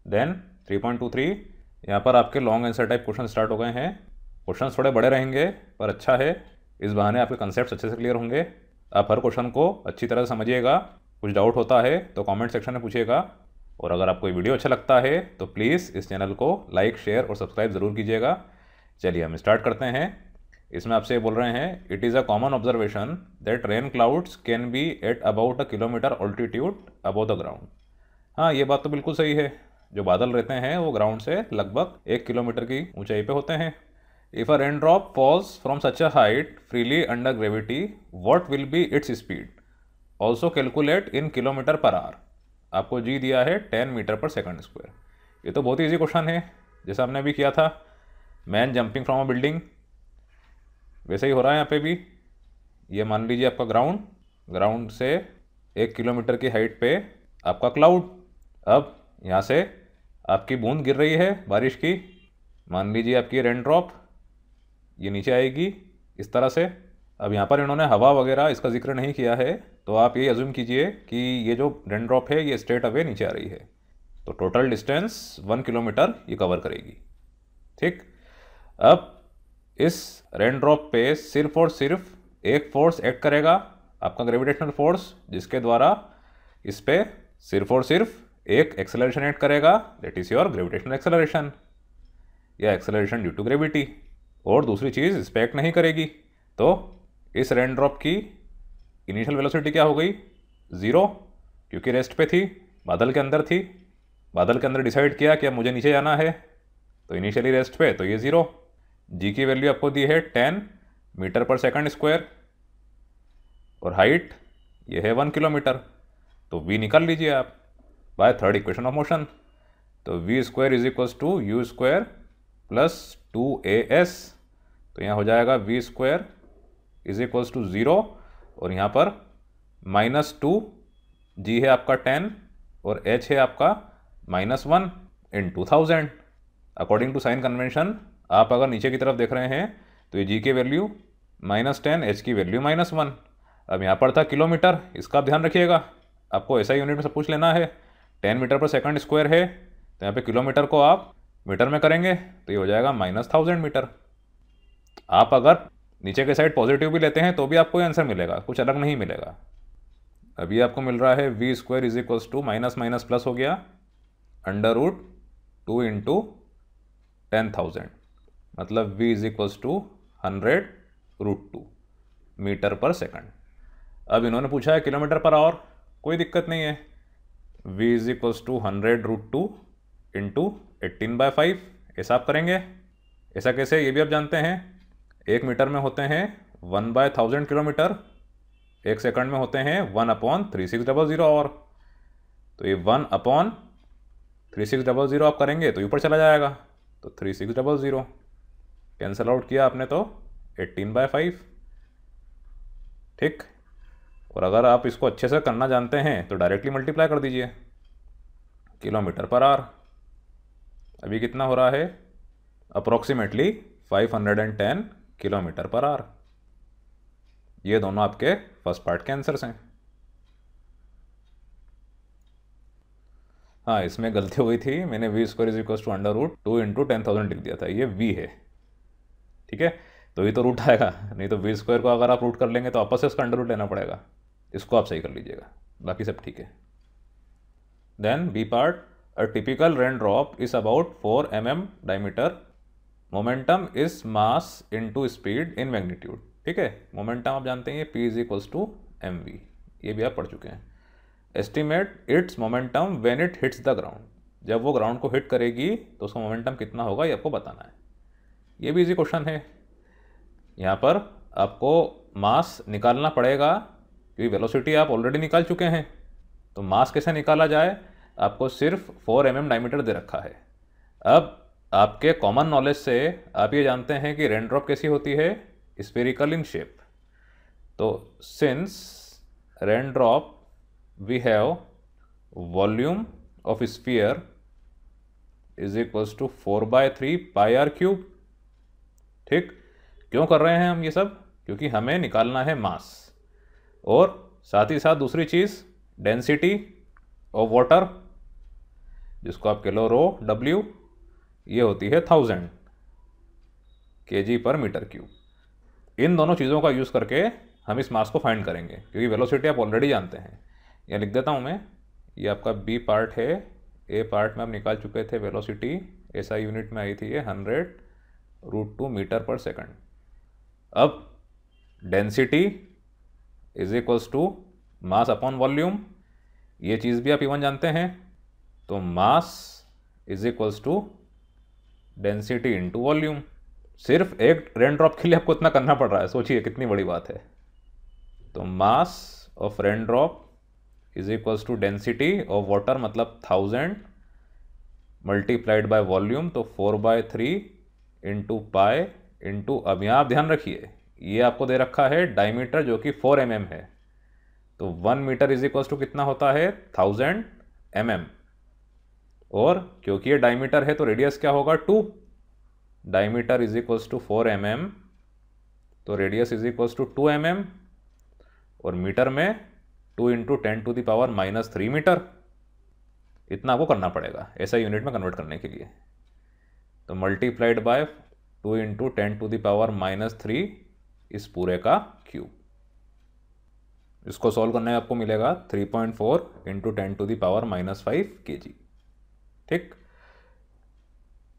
Then 3.23 यहाँ पर आपके long answer type question start हो गए हैं। क्वेश्चन थोड़े बड़े रहेंगे पर अच्छा है, इस बहाने आपके कंसेप्ट अच्छे से क्लियर होंगे। आप हर क्वेश्चन को अच्छी तरह से समझिएगा। कुछ डाउट होता है तो कमेंट सेक्शन में पूछिएगा, और अगर आपको ये वीडियो अच्छा लगता है तो प्लीज़ इस चैनल को लाइक, शेयर और सब्सक्राइब ज़रूर कीजिएगा। चलिए हम स्टार्ट करते हैं। इसमें आपसे बोल रहे हैं, it is a common observation that rain clouds can be at about a kilometre altitude above the ground. हाँ, ये बात तो बिल्कुल सही है। जो बादल रहते हैं वो ग्राउंड से लगभग 1 किलोमीटर की ऊंचाई पे होते हैं। If a rain drop falls from such a height freely under gravity, what will be its speed? Also calculate in kilometre per hour. आपको जी दिया है 10 मीटर पर सेकंड स्क्वायर। ये तो बहुत ईजी क्वेश्चन है, जैसा हमने अभी किया था man jumping from a building, वैसे ही हो रहा है यहाँ पे भी। ये मान लीजिए आपका ग्राउंड से 1 किलोमीटर की हाइट पे आपका क्लाउड। अब यहाँ से आपकी बूंद गिर रही है बारिश की, मान लीजिए आपकी रेन ड्रॉप, ये नीचे आएगी इस तरह से। अब यहाँ पर इन्होंने हवा वगैरह इसका जिक्र नहीं किया है, तो आप ये अज्यूम कीजिए कि ये जो रेन ड्रॉप है ये स्ट्रेट अवे नीचे आ रही है, तो टोटल डिस्टेंस 1 किलोमीटर ये कवर करेगी। ठीक, अब इस रेन ड्रॉप पे सिर्फ और सिर्फ एक फोर्स एक्ट करेगा, आपका ग्रेविटेशनल फोर्स, जिसके द्वारा इस पे सिर्फ और सिर्फ एक एक्सेलरेशन एक्ट करेगा, that is your gravitational acceleration या एक्सेलरेशन ड्यू टू ग्रेविटी। और दूसरी चीज़ इस पे एक्ट नहीं करेगी, तो इस रेन ड्रॉप की इनिशियल वेलोसिटी क्या हो गई? 0, क्योंकि रेस्ट पे थी, बादल के अंदर थी। बादल के अंदर डिसाइड किया कि अब मुझे नीचे जाना है, तो इनिशियली रेस्ट पे, तो ये 0। जी की वैल्यू आपको दी है 10 मीटर पर सेकंड स्क्वायर, और हाइट ये है 1 किलोमीटर, तो v निकाल लीजिए आप by third equation of motion. तो v square is equals to u square plus 2as, तो यहाँ हो जाएगा v square is equals to 0, और यहाँ पर -2, g है आपका 10 और h है आपका -1 इन 2000। अकॉर्डिंग टू साइन कन्वेंशन आप अगर नीचे की तरफ देख रहे हैं तो ये g की वैल्यू -10, h की वैल्यू -1। अब यहाँ पर था किलोमीटर, इसका आप ध्यान रखिएगा, आपको ऐसा यूनिट में सब कुछ लेना है। 10 मीटर पर सेकंड स्क्वायर है, तो यहाँ पे किलोमीटर को आप मीटर में करेंगे तो ये हो जाएगा -1000 मीटर। आप अगर नीचे के साइड पॉजिटिव भी लेते हैं तो भी आपको ये आंसर मिलेगा, कुछ अलग नहीं मिलेगा। अभी आपको मिल रहा है v square is equals to minus minus plus हो गया √2 इंटू 10,000, मतलब v is equals to 100√2 metre पर सेकंड। अब इन्होंने पूछा है किलोमीटर पर आवर, कोई दिक्कत नहीं है। v is equals to 100√2 into 18/5, ऐसा आप करेंगे। ऐसा कैसे, ये भी आप जानते हैं, 1 मीटर में होते हैं 1/1000 किलोमीटर, 1 सेकंड में होते हैं 1/3600 आवर। तो ये 1/3600 आप करेंगे तो ऊपर चला जाएगा, तो 3600 कैंसिल आउट किया आपने तो 18/5। ठीक, और अगर आप इसको अच्छे से करना जानते हैं तो डायरेक्टली मल्टीप्लाई कर दीजिए किलोमीटर पर आवर। अभी कितना हो रहा है? Approximately 510 kilometre per hour. ये दोनों आपके फर्स्ट पार्ट के आंसर्स हैं। हाँ, इसमें गलती हुई थी, मैंने v square is equal to √2 into 10,000 लिख दिया था, ये v है। ठीक है, तो ये तो रूट आएगा, नहीं तो v स्क्वायर को अगर आप रूट कर लेंगे तो आपस से उसका अंडर रूट लेना पड़ेगा। इसको आप सही कर लीजिएगा, बाकी सब ठीक है। Then B part, a typical rain drop is about 4 mm diameter, momentum is mass into speed in magnitude. ठीक है, मोमेंटम आप जानते हैं p is equals to mv, ये भी आप पढ़ चुके हैं। Estimate its momentum when it hits the ground, जब वो ग्राउंड को हिट करेगी तो उसका मोमेंटम कितना होगा ये आपको बताना है। ये भी इजी क्वेश्चन है। यहाँ पर आपको मास निकालना पड़ेगा, क्योंकि वेलोसिटी आप ऑलरेडी निकाल चुके हैं, तो मास कैसे निकाला जाए? आपको सिर्फ 4 mm डायमीटर दे रखा है। अब आपके कॉमन नॉलेज से आप ये जानते हैं कि रेन ड्रॉप कैसी होती है, स्फेरिकल इन शेप। तो since rain drop we have volume of sphere is equals to 4/3 πr³। ठीक, क्यों कर रहे हैं हम ये सब? क्योंकि हमें निकालना है मास, और साथ ही साथ दूसरी चीज़ डेंसिटी ऑफ वाटर। जिसको आप किलो रो W, ये होती है 1000 kg/m³। इन दोनों चीज़ों का यूज़ करके हम इस मास को फाइंड करेंगे, क्योंकि वेलोसिटी आप ऑलरेडी जानते हैं। यह लिख देता हूँ मैं, ये आपका बी पार्ट है। ए पार्ट में आप निकाल चुके थे वेलोसिटी, SI यूनिट में आई थी ये 100√2 मीटर/सेकंड। अब density is equals to mass upon volume, ये चीज़ भी आप इवन जानते हैं। तो mass is equals to density into volume. सिर्फ एक रेन ड्रॉप के लिए आपको इतना करना पड़ रहा है, सोचिए कितनी बड़ी बात है। तो mass of rain drop is equals to density of water, मतलब 1000 मल्टीप्लाइड बाय वॉल्यूम, तो 4/3 इंटू पाई इंटू, अब यहाँ आप ध्यान रखिए ये आपको दे रखा है डायमीटर जो कि 4 mm है। तो 1 मीटर इज इक्वल्स टू कितना होता है 1000 mm, और क्योंकि ये डायमीटर है तो रेडियस क्या होगा 2। Diameter is equals to 4 mm, तो radius is equals to 2 mm, और मीटर में 2 इंटू 10⁻³ मीटर। इतना आपको करना पड़ेगा SI यूनिट में कन्वर्ट करने के लिए। तो मल्टीप्लाइड बाय 2 इंटू 10⁻³ इस पूरे का क्यूब। इसको सॉल्व करने में आपको मिलेगा 3.4 इंटू 10⁻⁻5 kg। ठीक,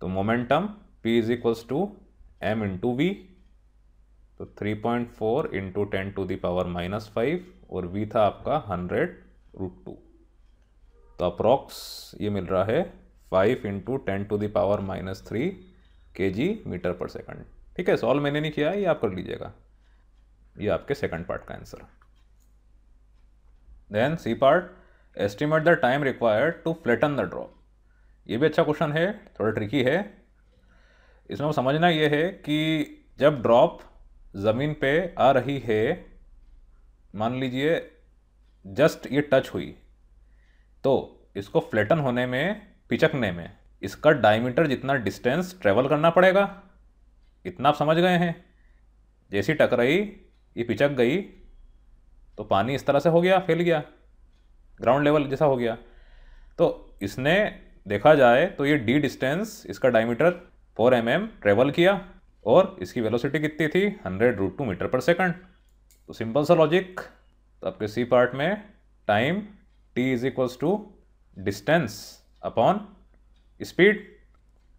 तो momentum P is equals to m into v, तो 3.4 इंटू 10⁻⁻5, और v था आपका 100√2। तो अप्रॉक्स ये मिल रहा है 5 इंटू 10⁻³ kg/मीटर/सेकंड। ठीक है, सॉल्व मैंने नहीं किया है, ये आप कर लीजिएगा। ये आपके सेकंड पार्ट का answer. Then C part, estimate the time required to flatten the drop. ये भी अच्छा क्वेश्चन है, थोड़ा ट्रिकी है। इसमें समझना ये है कि जब ड्रॉप ज़मीन पे आ रही है, मान लीजिए जस्ट ये टच हुई, तो इसको फ्लैटन होने में, पिचकने में, इसका डायमीटर जितना डिस्टेंस ट्रेवल करना पड़ेगा। इतना आप समझ गए हैं। जैसी टकराई, ये पिचक गई, तो पानी इस तरह से हो गया, फैल गया, ग्राउंड लेवल जैसा हो गया। तो इसने देखा जाए तो ये d डिस्टेंस, इसका डायमीटर 4 mm ट्रेवल किया, और इसकी वेलोसिटी कितनी थी 100√2 मीटर/सेकंड। तो सिंपल सा लॉजिक। तो आपके सी पार्ट में time t is equals to distance upon speed.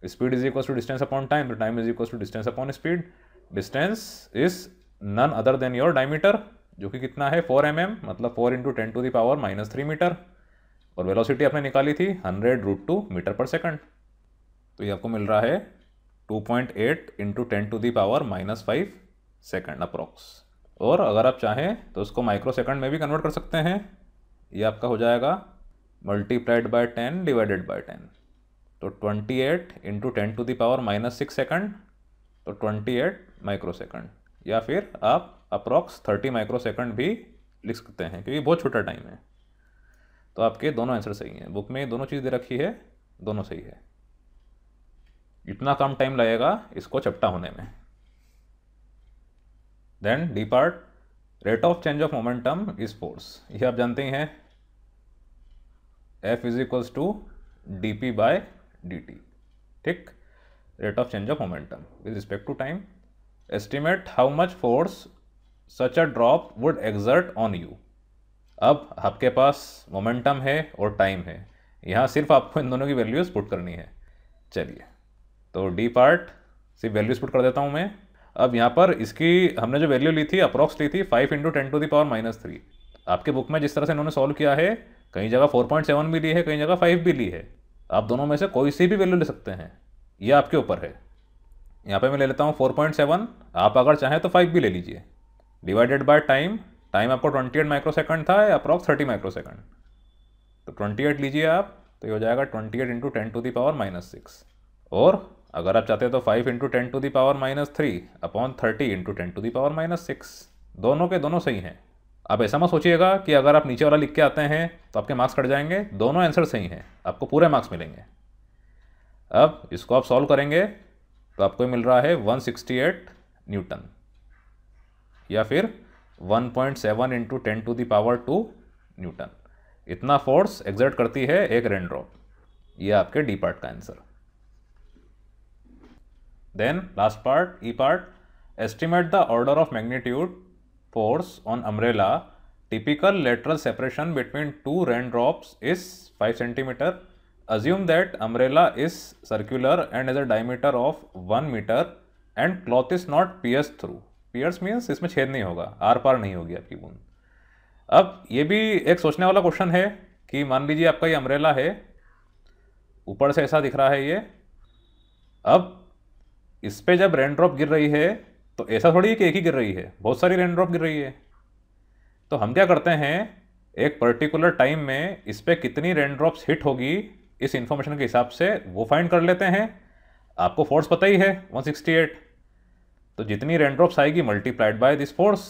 Speed is equals to distance upon time, तो time is equals to distance upon speed. Distance is none other than your diameter, जो कि कितना है 4 mm, मतलब 4 into 10⁻³ metre, और velocity आपने निकाली थी 100√2 मीटर/सेकंड। तो ये आपको मिल रहा है 2.8 इंटू 10⁻⁻5 सेकंड अप्रॉक्स। और अगर आप चाहें तो उसको माइक्रो सेकंड में भी कन्वर्ट कर सकते हैं। ये आपका हो जाएगा मल्टीप्लाइड बाय 10 डिवाइडेड बाय 10, तो 28 इंटू 10⁻⁻6 सेकंड, तो 28 माइक्रो सेकंड, या फिर आप अप्रॉक्स 30 माइक्रो सेकंड भी लिख सकते हैं, क्योंकि बहुत छोटा टाइम है। तो आपके दोनों आंसर सही हैं। बुक में दोनों चीज़ दे रखी है, दोनों सही है। इतना कम टाइम लगेगा इसको चपटा होने में। Then D part, rate of change of momentum is force. ये आप जानते ही हैं, F is equals to dp/dt। ठीक, rate of change of momentum with respect to time. Estimate how much force such a drop would exert on you. अब आपके पास momentum है और time है, यहाँ सिर्फ आपको इन दोनों की वैल्यूज पुट करनी है। चलिए, तो डी पार्ट सिर्फ वैल्यूज पुट कर देता हूँ मैं। अब यहाँ पर इसकी हमने जो वैल्यू ली थी, अप्रॉक्स ली थी 5 इंटू 10⁻³ आपके बुक में जिस तरह से इन्होंने सॉल्व किया है, कई जगह 4.7 भी ली है, कई जगह 5 भी ली है। आप दोनों में से कोई सी भी वैल्यू ले सकते हैं, ये आपके ऊपर है। यहाँ पे मैं ले लेता हूँ 4.7, आप अगर चाहें तो 5 भी ले लीजिए। डिवाइडेड बाय टाइम, टाइम आपको 28 माइक्रो सेकंड था, या अप्रॉक्स 30 माइक्रो सेकंड, तो 28 लीजिए आप, तो ये हो जाएगा 28 इंटू 10⁻⁻6। और अगर आप चाहते हैं तो 5 इंटू 10⁻³ अपॉन 30 इंटू 10⁻⁻6, दोनों के दोनों सही हैं। आप ऐसा मत सोचिएगा कि अगर आप नीचे वाला लिख के आते हैं तो आपके मार्क्स कट जाएंगे, दोनों आंसर सही हैं, आपको पूरे मार्क्स मिलेंगे। अब इसको आप सॉल्व करेंगे तो आपको मिल रहा है 168 न्यूटन, या फिर 1.7 इंटू 10⁻² न्यूटन। इतना फोर्स एक्सर्ट करती है एक रेन ड्रॉप। ये आपके डी पार्ट का answer. Then last part, E part, estimate the order of magnitude force on umbrella, typical lateral separation between two raindrops is 5 centimetre, assume that umbrella is circular and has a diameter of 1 meter and cloth is not pierced through. pierce means इसमें छेद नहीं होगा, are पार नहीं होगी आपकी बूंद। अब ये भी एक सोचने वाला क्वेश्चन है कि मान लीजिए आपका ये अम्ब्रेला है, ऊपर से ऐसा दिख रहा है ये, अब इस पे जब रेन ड्रॉप गिर रही है तो ऐसा थोड़ी है कि एक ही गिर रही है, बहुत सारी रेन ड्रॉप गिर रही है। तो हम क्या करते हैं, एक पर्टिकुलर टाइम में इस पे कितनी रेन ड्रॉप्स हिट होगी इस इंफॉर्मेशन के हिसाब से वो फाइंड कर लेते हैं। आपको फोर्स पता ही है 168, तो जितनी रेन ड्रॉप्स आएगी मल्टीप्लाइड बाय दिस फोर्स,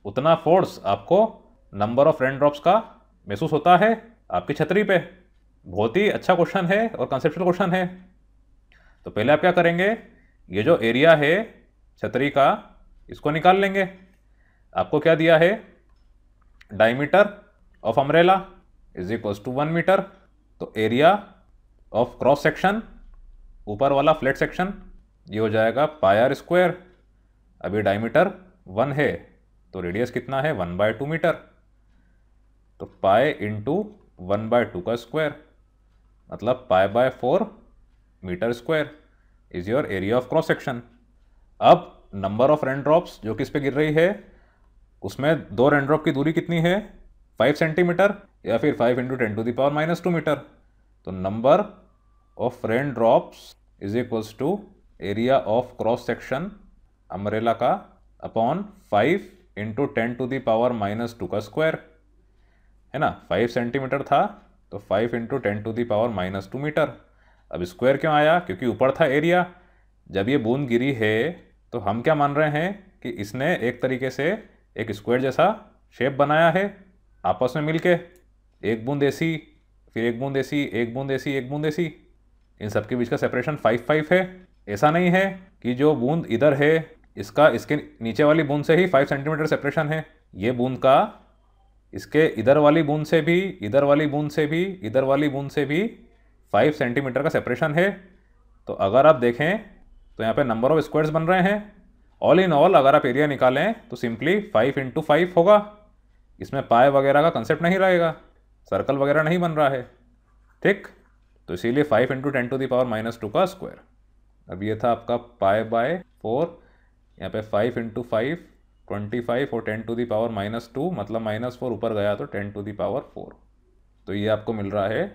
उतना फोर्स आपको नंबर ऑफ रेन ड्रॉप्स का महसूस होता है आपकी छतरी पे। बहुत ही अच्छा क्वेश्चन है और कॉन्सेप्चुअल क्वेश्चन है। तो पहले आप क्या करेंगे, ये जो एरिया है छतरी का इसको निकाल लेंगे। आपको क्या दिया है, diameter of umbrella is equals to 1 metre, तो एरिया ऑफ क्रॉस सेक्शन, ऊपर वाला फ्लैट सेक्शन, ये हो जाएगा पाई आर स्क्वायर। अभी डायमीटर 1 है तो रेडियस कितना है, 1/2 मीटर, तो पाई इंटू 1/2 का स्क्वायर मतलब पाई/4 metre square is your area of cross section. अब नंबर ऑफ रेन ड्रॉप्स जो किस पे गिर रही है, उसमें दो रेन ड्रॉप की दूरी कितनी है, 5 सेंटीमीटर या फिर 5 × 10⁻² मीटर। तो number of rain drops is equals to area of cross section umbrella का अपॉन 5 × 10⁻² का स्क्वायर, है ना। 5 सेंटीमीटर था तो 5 × 10⁻² मीटर। अब स्क्वायर क्यों आया, क्योंकि ऊपर था एरिया। जब ये बूंद गिरी है तो हम क्या मान रहे हैं कि इसने एक तरीके से एक स्क्वायर जैसा शेप बनाया है आपस में मिलके, एक बूंद ऐसी, फिर एक बूंद ऐसी, एक बूंद ऐसी, एक बूंद ऐसी, इन सब के बीच का सेपरेशन 5-5 है। ऐसा नहीं है कि जो बूंद इधर है इसका इसके नीचे वाली बूंद से ही 5 सेंटीमीटर सेपरेशन है। ये बूंद का इसके इधर वाली बूंद से भी, इधर वाली बूंद से भी, इधर वाली बूंद से भी 5 सेंटीमीटर का सेपरेशन है। तो अगर आप देखें तो यहाँ पे नंबर ऑफ स्क्वायर्स बन रहे हैं। ऑल इन ऑल अगर आप एरिया निकालें तो सिंपली 5 × 5 होगा। इसमें पाए वगैरह का कंसेप्ट नहीं रहेगा, सर्कल वगैरह नहीं बन रहा है, ठीक। तो इसीलिए 5 × 10⁻² का स्क्वायर। अब ये था आपका पाई/4, यहाँ पे 5 × 5 25 और 10⁻² मतलब -4 ऊपर गया तो 10⁴। तो ये आपको मिल रहा है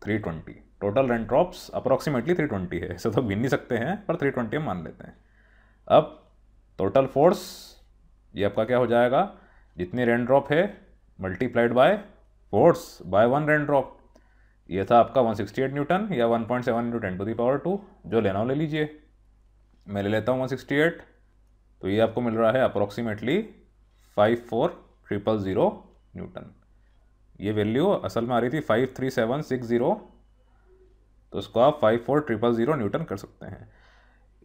320। टोटल रेन ड्रॉप्स अप्रॉक्सीमेटली 320 है, ऐसे तो गिन नहीं सकते हैं पर 320 हम मान लेते हैं। अब टोटल फोर्स ये आपका क्या हो जाएगा, जितनी रेन ड्रॉप है multiplied by force by 1 rain drop. ये था आपका 168 न्यूटन या 1.7 × 10⁻²। जो लेना हो ले लीजिए, मैं ले लेता हूँ 168। तो ये आपको मिल रहा है अप्रॉक्सीमेटली 54000 न्यूटन। ये वैल्यू असल में आ रही थी 53760, तो इसको आप 54000 न्यूटन कर सकते हैं।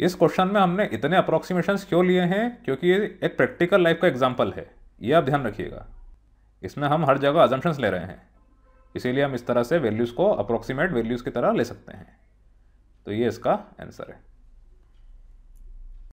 इस क्वेश्चन में हमने इतने अप्रॉक्सीमेशंस क्यों लिए हैं, क्योंकि ये एक प्रैक्टिकल लाइफ का एग्जाम्पल है, ये आप ध्यान रखिएगा। इसमें हम हर जगह अजम्पशंस ले रहे हैं, इसीलिए हम इस तरह से वैल्यूज़ को अप्रॉक्सीमेट वैल्यूज़ की तरह ले सकते हैं। तो ये इसका आंसर है।